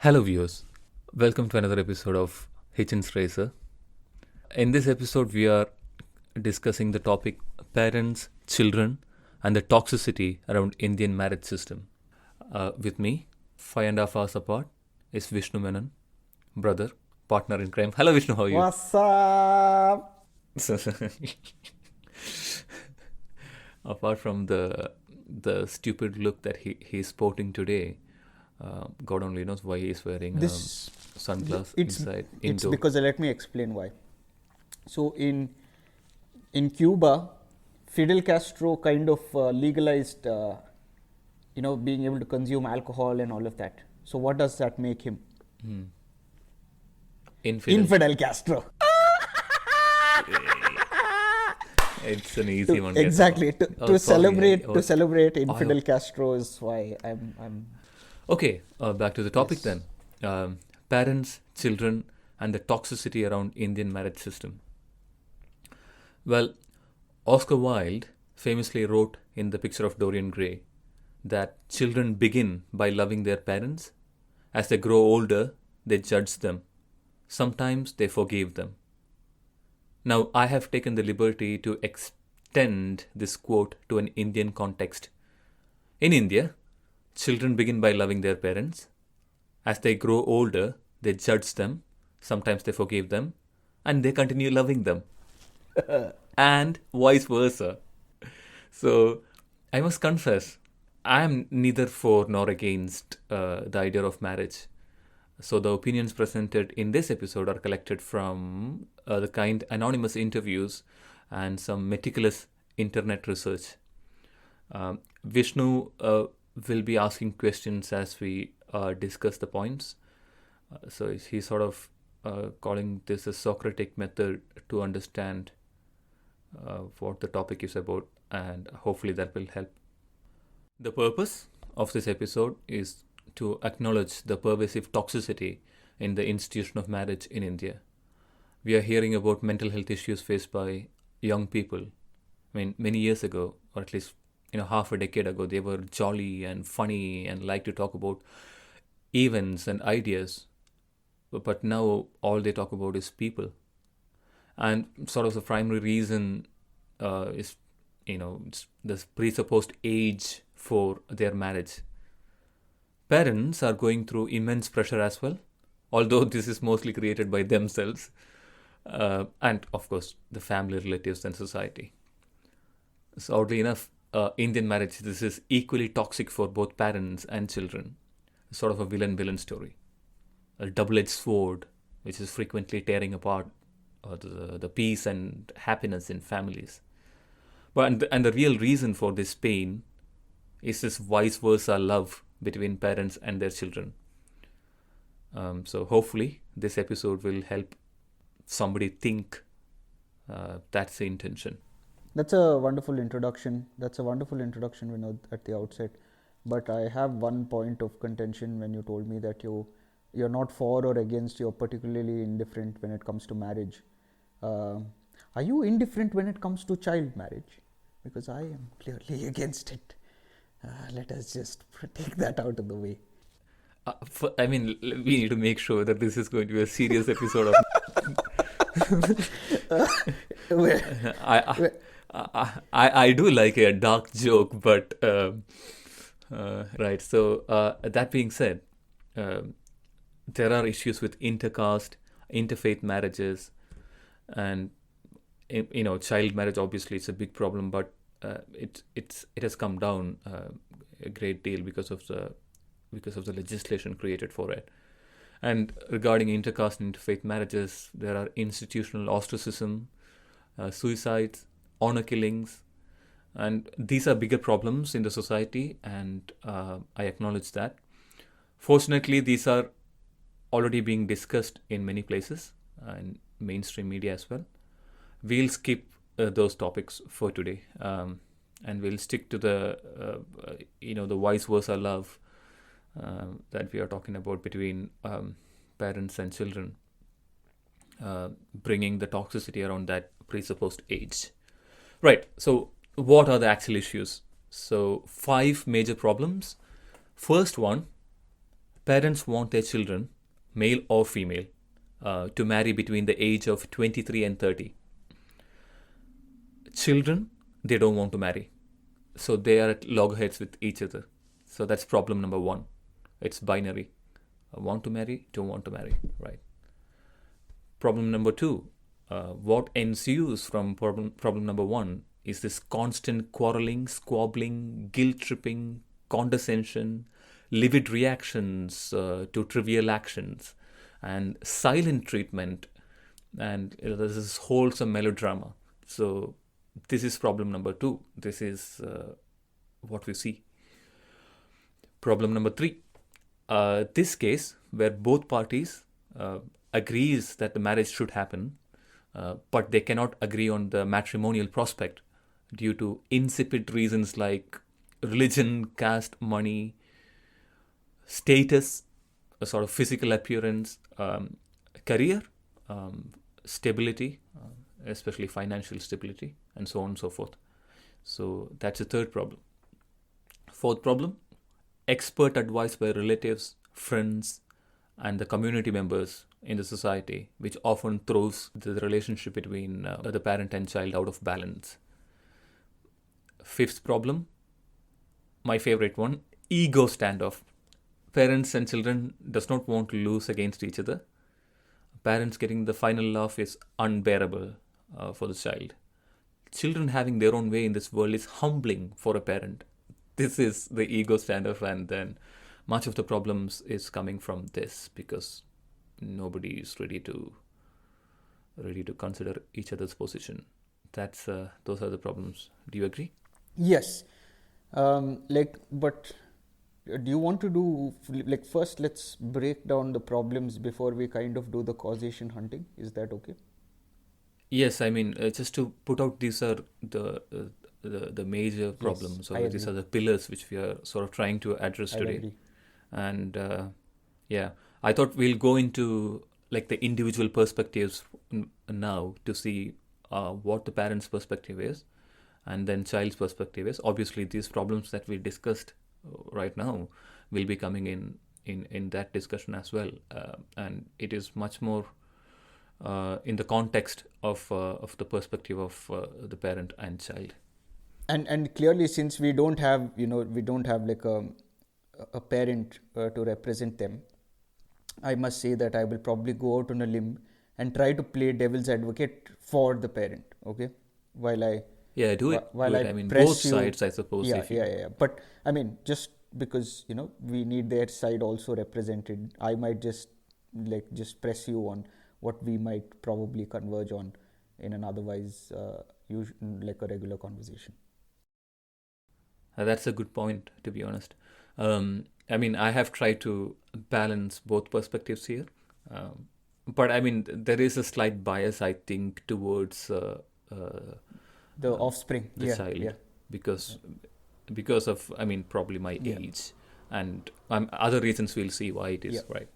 Hello, viewers. Welcome to another episode of Hitchens Racer. In this episode, we are discussing the topic parents, children, and the toxicity around Indian marriage system. With me, 5.5 hours apart, is Vishnu Menon, brother, partner in crime. Hello, Vishnu. How are you? What's up? Apart from the stupid look that he's sporting today, God only knows why he's wearing This sunglasses it's inside it's indoor. because let me explain why. So in Cuba, Fidel Castro kind of legalized, being able to consume alcohol and all of that. So what does that make him? Infidel. Infidel Castro. It's an easy one. Exactly. Oh, To sorry. celebrate Infidel Castro is why I'm. Okay, back to the topic Yes. then. Parents, children, and the toxicity around Indian marriage system. Well, Oscar Wilde famously wrote in The Picture of Dorian Gray that children begin by loving their parents. As they grow older, they judge them. Sometimes they forgive them. Now, I have taken the liberty to extend this quote to an Indian context. In India, children begin by loving their parents. As they grow older, they judge them. Sometimes they forgive them. And they continue loving them. And vice versa. So, I must confess, I am neither for nor against the idea of marriage. So, the opinions presented in this episode are collected from the kind anonymous interviews and some meticulous internet research. Vishnu will be asking questions as we discuss the points. So, he's sort of calling this a Socratic method to understand what the topic is about, and hopefully that will help. The purpose of this episode is to acknowledge the pervasive toxicity in the institution of marriage in India. We are hearing about mental health issues faced by young people. I mean, many years ago, or at least half a decade ago, they were jolly and funny and like to talk about events and ideas. But now all they talk about is people. And sort of the primary reason is, it's the presupposed age for their marriage. Parents are going through immense pressure as well, although this is mostly created by themselves, and of course the family, relatives, and society. So oddly enough, Indian marriage, this is equally toxic for both parents and children. Sort of a villain story, a double-edged sword, which is frequently tearing apart the peace and happiness in families. And the real reason for this pain is this vice versa love between parents and their children. So hopefully this episode will help somebody think that's the intention. That's a wonderful introduction. Vinod, at the outset. But I have one point of contention when you told me that you're not for or against, you're particularly indifferent when it comes to marriage. Are you indifferent when it comes to child marriage? Because I am clearly against it. Let us just take that out of the way. We need to make sure that this is going to be a serious episode of. Well, I do like a dark joke, but right. So that being said, there are issues with intercaste, interfaith marriages, and child marriage. Obviously, it's a big problem, but it has come down a great deal because of the legislation created for it. And regarding intercaste and interfaith marriages, there are institutional ostracism, suicides, honor killings, and these are bigger problems in the society, and I acknowledge that. Fortunately, these are already being discussed in many places, in mainstream media as well. We'll skip those topics for today, and we'll stick to the vice versa love that we are talking about between parents and children, bringing the toxicity around that presupposed age. Right. So, what are the actual issues? So, 5 major problems. First one, Parents want their children, male or female, to marry between the age of 23 and 30. Children, they don't want to marry. So they are at loggerheads with each other. So that's problem number one. It's binary. Want to marry, don't want to marry, right? Problem number two, what ensues from problem number one is this constant quarreling, squabbling, guilt tripping, condescension, livid reactions to trivial actions, and silent treatment, and this is wholesome melodrama. So this is problem number two. This is what we see. Problem number three, this case where both parties agrees that the marriage should happen, but they cannot agree on the matrimonial prospect due to insipid reasons like religion, caste, money, status, a sort of physical appearance, career, stability, especially financial stability, and so on and so forth. So that's the third problem. Fourth problem, expert advice by relatives, friends, and the community members in the society, which often throws the relationship between the parent and child out of balance. Fifth problem, my favorite one, ego standoff. Parents and children does not want to lose against each other. Parents getting the final laugh is unbearable for the child. Children having their own way in this world is humbling for a parent. This is the ego standoff, and then much of the problems is coming from this because nobody is ready to consider each other's position. That's those are the problems. Do you agree? Yes. But do you want to do, like, first let's break down the problems before we kind of do the causation hunting? Is that okay? Yes, I mean, just to put out, these are the major problems, I or these agree. are the pillars which we are sort of trying to address I today. agree. And yeah, I thought we'll go into like the individual perspectives now to see what the parent's perspective is, and then child's perspective is. Obviously, these problems that we discussed right now will be coming in that discussion as well, and it is much more in the context of the perspective of the parent and child. And clearly, since we don't have, we don't have like a parent to represent them, I must say that I will probably go out on a limb and try to play devil's advocate for the parent. Okay, while I Yeah, do it. while Do I it. I mean, both press you. sides, I suppose. Yeah, If yeah, you, yeah, yeah. But I mean, just because we need their side also represented, I might just press you on what we might probably converge on in an otherwise like a regular conversation. that's a good point, to be honest. I mean, I have tried to balance both perspectives here, but I mean, there is a slight bias, I think, towards The offspring. the Yeah, child yeah, because of, I mean, probably my yeah, age and other reasons. We'll see why it is, yeah. right?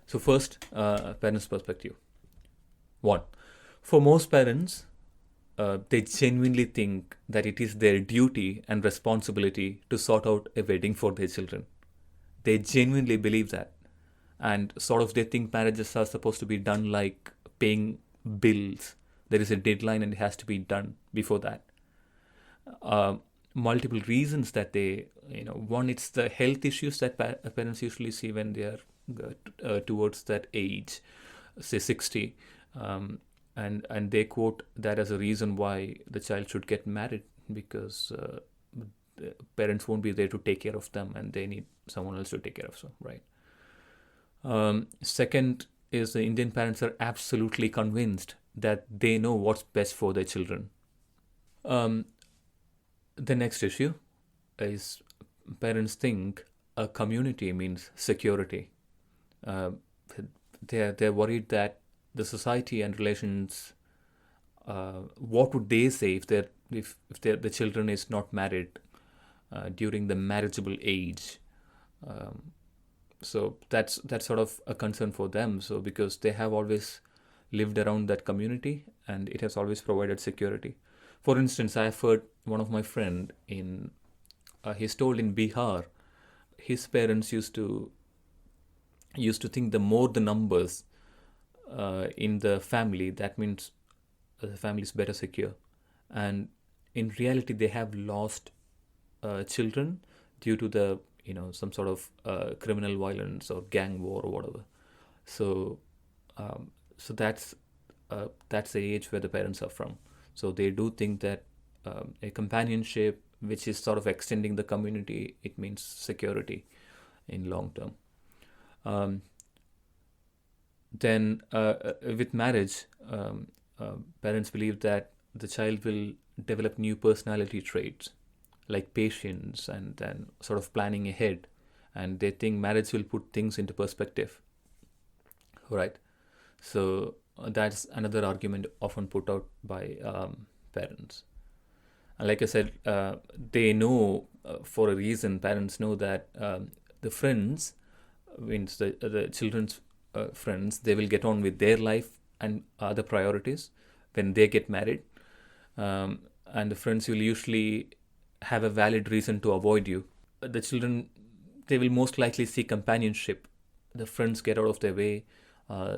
So first, parents' perspective. One, for most parents, they genuinely think that it is their duty and responsibility to sort out a wedding for their children. They genuinely believe that. And sort of they think marriages are supposed to be done like paying bills. There is a deadline and it has to be done before that. Multiple reasons that they, one, it's the health issues that parents usually see when they are towards that age, say 60. And they quote that as a reason why the child should get married, because the parents won't be there to take care of them and they need someone else to take care of them, right? Second is the Indian parents are absolutely convinced that they know what's best for their children. The next issue is parents think a community means security. They're worried that the society and relations, what would they say if the children is not married during the marriageable age? So that's sort of a concern for them. So because they have always lived around that community and it has always provided security. For instance, I have heard one of my friend he's told in Bihar, his parents used to used to think the more the numbers in the family, that means the family is better secure. And in reality, they have lost children due to the some sort of criminal violence or gang war or whatever. So so that's the age where the parents are from. So they do think that a companionship, which is sort of extending the community, it means security in long term. Um, then with marriage, parents believe that the child will develop new personality traits like patience and then sort of planning ahead, and they think marriage will put things into perspective, right? So that's another argument often put out by parents. And like I said, they know for a reason. Parents know that the friends, means the children's friends, they will get on with their life and other priorities when they get married, and the friends will usually have a valid reason to avoid you. The children, they will most likely seek companionship. The friends get out of their way,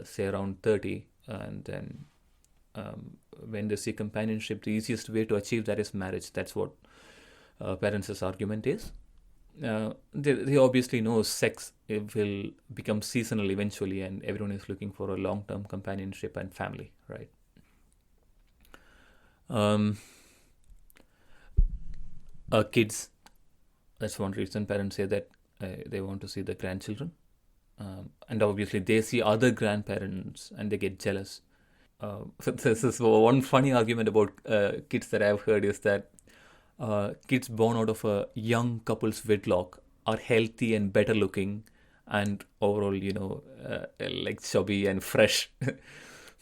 say around 30, and then when they seek companionship, the easiest way to achieve that is marriage. That's what parents' argument is. They obviously know sex, it will become seasonal eventually, and everyone is looking for a long-term companionship and family, right? Um, Kids, that's one reason parents say that they want to see the grandchildren. And obviously, they see other grandparents and they get jealous. This is one funny argument about kids that I've heard is that kids born out of a young couple's wedlock are healthy and better looking and overall, like chubby and fresh.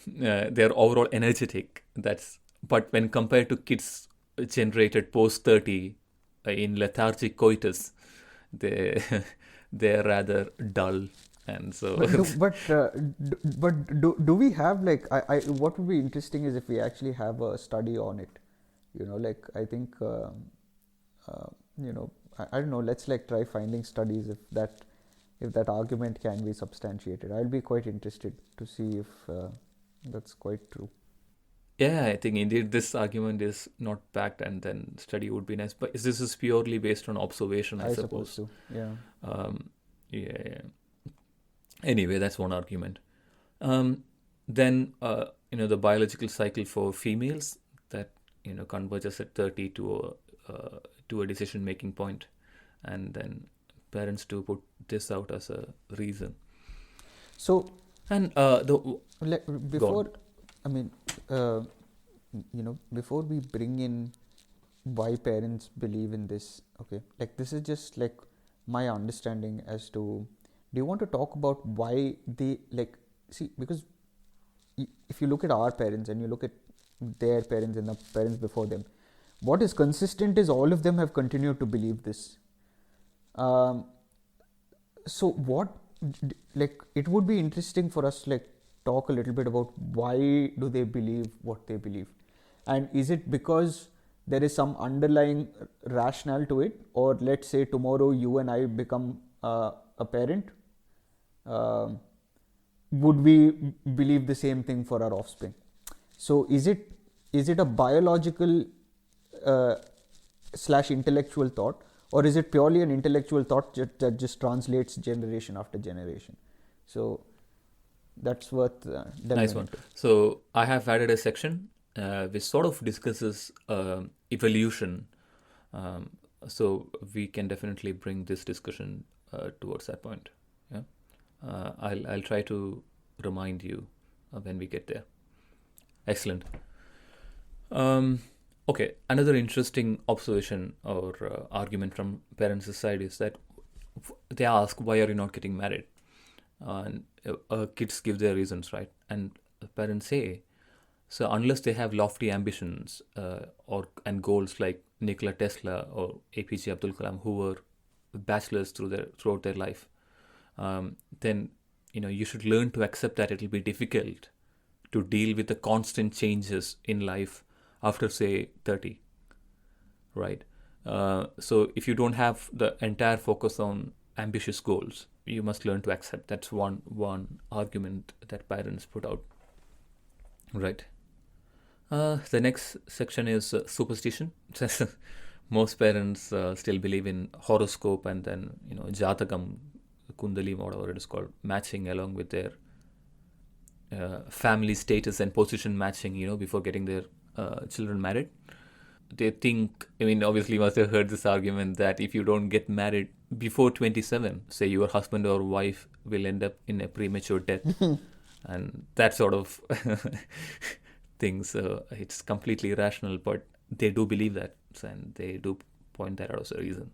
They're overall energetic. But when compared to kids generated post 30 in lethargic coitus, they they're rather dull, and so But do we have like what would be interesting is if we actually have a study on it, like I think I don't know, let's like try finding studies if that argument can be substantiated. I'll be quite interested to see if that's quite true. yeah, I think indeed this argument is not backed, and then study would be nice. But this is purely based on observation, I I suppose suppose. so. Yeah. Um, yeah, yeah. Anyway, that's one argument. Then the biological cycle for females that converges at 30 to a decision making point, and then parents do put this out as a reason. So And go on. before, I mean, before we bring in why parents believe in this, okay, like this is just like my understanding as to, do you want to talk about why they like, see, because if you look at our parents and you look at their parents and the parents before them, what is consistent is all of them have continued to believe this. Um, so what, like, it would be interesting for us to like talk a little bit about why do they believe what they believe, and is it because there is some underlying rationale to it, or let's say tomorrow you and I become a parent, um would we believe the same thing for our offspring? So is it a biological uh, slash intellectual thought, or is it purely an intellectual thought that just translates generation after generation? So that's worth Nice delving one. into. So I have added a section which sort of discusses evolution. Um, so we can definitely bring this discussion towards that point. Yeah, I'll try to remind you when we get there. Excellent. Um, okay, another interesting observation or argument from parents' side is that they ask, "Why are you not getting married?" And kids give their reasons, right? And parents say, so unless they have lofty ambitions or and goals like Nikola Tesla or APJ Abdul Kalam, who were bachelors throughout their life, then you should learn to accept that it will be difficult to deal with the constant changes in life after say 30, right? So if you don't have the entire focus on ambitious goals, you must learn to accept. That's one argument that parents put out, right? The next section is superstition. Most parents still believe in horoscope and then jatakam, kundali, whatever it is called, matching along with their family status and position matching, before getting their children married. They think, I mean, obviously you must have heard this argument that if you don't get married before 27, say your husband or wife will end up in a premature death. And that sort of things, it's completely irrational, but they do believe that, and they do point that out as a reason.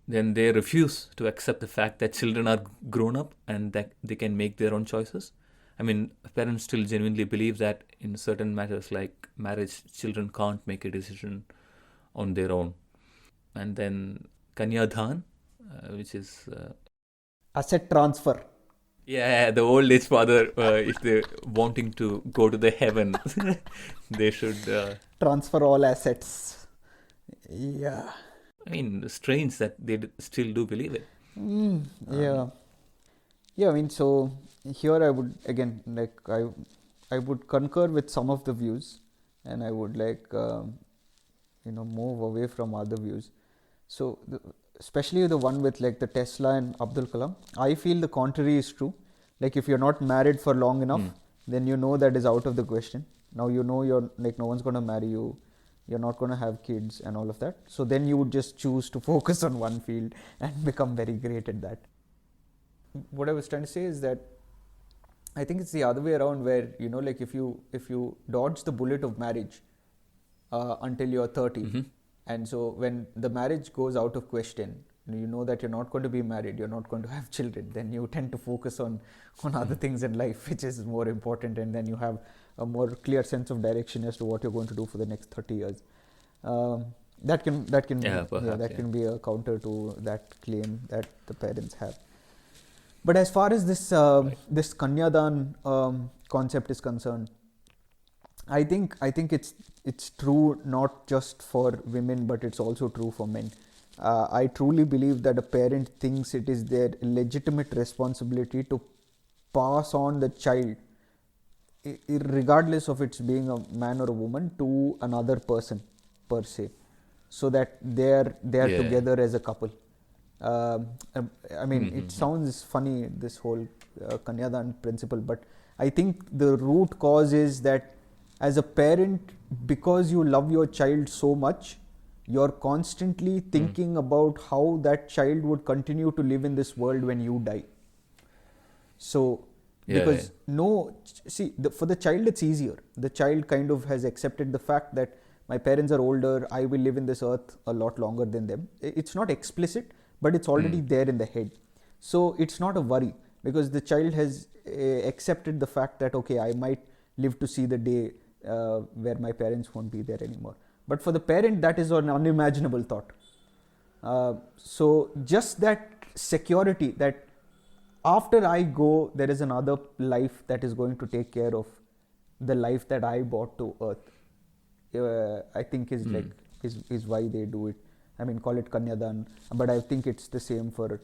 Then they refuse to accept the fact that children are grown up and that they can make their own choices. I mean, parents still genuinely believe that in certain matters like marriage, children can't make a decision on their own. And then Kanyadhan, which is asset transfer. Yeah, the old age father, if they're wanting to go to the heaven, they should transfer all assets. Yeah. I mean, strange that they still do believe it. Yeah. Yeah, I mean, so here I would, again, like, I would concur with some of the views, and I would move away from other views. So, especially the one with like the Tesla and Abdul Kalam, I feel the contrary is true. Like, if you're not married for long enough, then that is out of the question. Now you're like, no one's going to marry you, you're not going to have kids and all of that. So then you would just choose to focus on one field and become very great at that. What I was trying to say is that I think it's the other way around, where like if you dodge the bullet of marriage until you're 30, and so when the marriage goes out of question, you know that you're not going to be married, you're not going to have children, then you tend to focus on other things in life, which is more important, and then you have a more clear sense of direction as to what you're going to do for the next 30 years. That can be a counter to that claim that the parents have. But as far as this this Kanyadan concept is concerned, I think it's true not just for women, but it's also true for men. I truly believe that a parent thinks it is their legitimate responsibility to pass on the child, regardless of it's being a man or a woman, to another person per se, so that they're together as a couple. I mean, it sounds funny, this whole Kanyadan principle, but I think the root cause is that as a parent, because you love your child so much, you're constantly thinking about how that child would continue to live in this world when you die. So, for the child it's easier. The child kind of has accepted the fact that my parents are older, I will live in this earth a lot longer than them. It's not explicit, but it's already there in the head. So it's not a worry, because the child has accepted the fact that, okay, I might live to see the day where my parents won't be there anymore. But for the parent, that is an unimaginable thought. So just that security that after I go, there is another life that is going to take care of the life that I brought to earth, I think is why they do it. I mean, call it Kanyadan, but I think it's the same for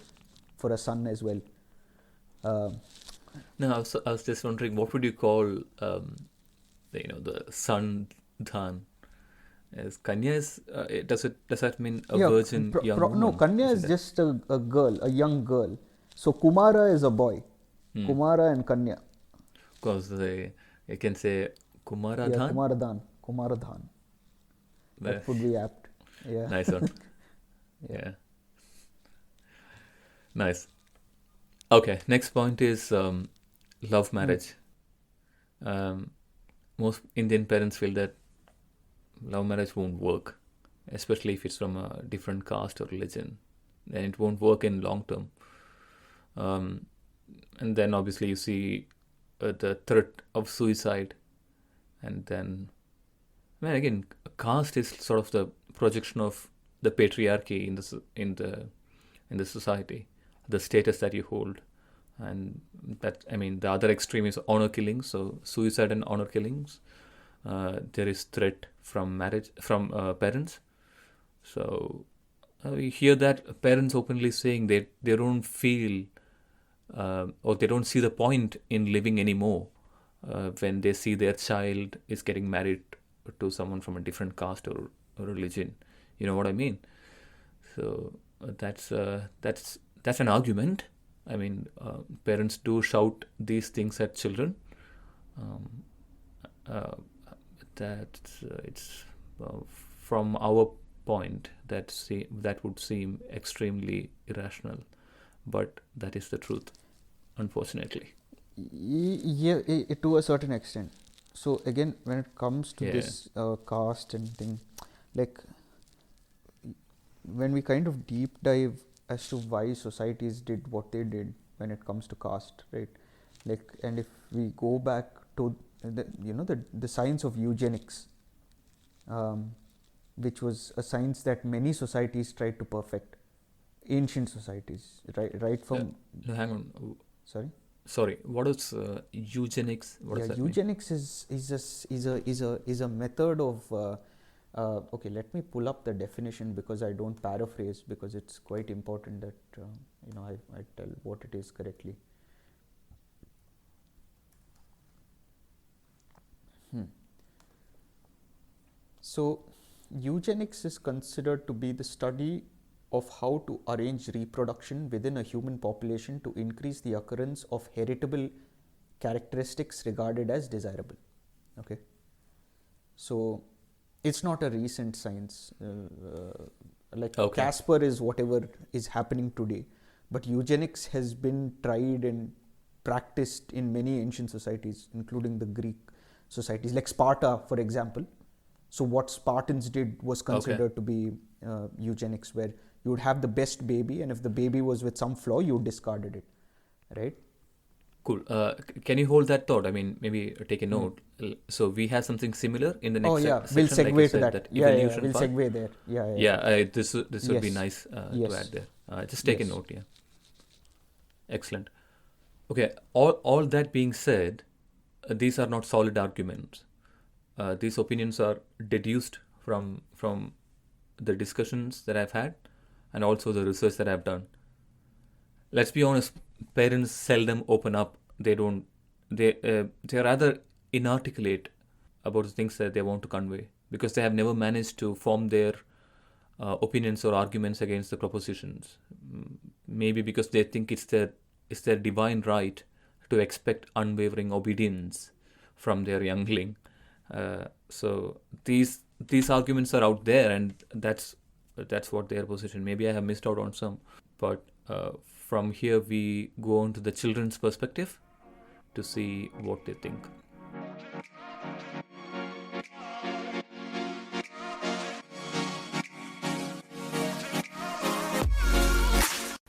a son as well. No, I was just wondering, what would you call the son dhan? As Kanya is, does that mean a virgin young woman? No, Kanya is just a girl, a young girl. So Kumara is a boy. Kumara and Kanya. Because you can say Kumaradhan. Yeah, Kumaradhan. That would be apt. Yeah. Nice one. Yeah. Nice. Okay, next point is love marriage. Most Indian parents feel that love marriage won't work, especially if it's from a different caste or religion. Then it won't work in long term. And then obviously you see the threat of suicide, and then, again, caste is sort of the projection of the patriarchy in the society, the status that you hold, and that, the other extreme is honor killings. So suicide and honor killings. There is threat from parents. So we hear that parents openly saying they don't feel or they don't see the point in living anymore when they see their child is getting married to someone from a different caste or religion. You know what I mean? So that's an argument. I mean, parents do shout these things at children. Um, uh, that it's from our point that would seem extremely irrational, but that is the truth, unfortunately. Yeah, to a certain extent. So again, when it comes to Yeah. this caste and thing, like when we kind of deep dive as to why societies did what they did when it comes to caste, right? Like, and if we go back to the science of eugenics, which was a science that many societies tried to perfect, ancient societies, right from No, hang on. sorry. What is eugenics? What does that mean? Eugenics is a method of okay, let me pull up the definition because I don't paraphrase, because it's quite important that I tell what it is correctly. So eugenics is considered to be the study of how to arrange reproduction within a human population to increase the occurrence of heritable characteristics regarded as desirable. Okay, so it's not a recent science. Like Okay. Casper is whatever is happening today, but eugenics has been tried and practiced in many ancient societies, including the Greek societies, like Sparta, for example. So what Spartans did was considered to be eugenics, where you would have the best baby, and if the baby was with some flaw, you discarded it, right? Cool. Can you hold that thought? I mean, maybe take a note. So we have something similar in the next Oh yeah, section. we'll Like you segue to said, that. evolution We'll part. segue there. Yeah. Yeah, this would be Yes. nice to Yes. add there. Just take a Yes. note. Yeah. Excellent. Okay. All that being said, these are not solid arguments. These opinions are deduced from the discussions that I've had, and also the research that I've done. Let's be honest, parents seldom open up. They're rather inarticulate about the things that they want to convey, because they have never managed to form their opinions or arguments against the propositions. Maybe because they think it's their divine right to expect unwavering obedience from their youngling. So these arguments are out there, and that's what their position. Maybe I have missed out on some, but from here we go on to the children's perspective to see what they think.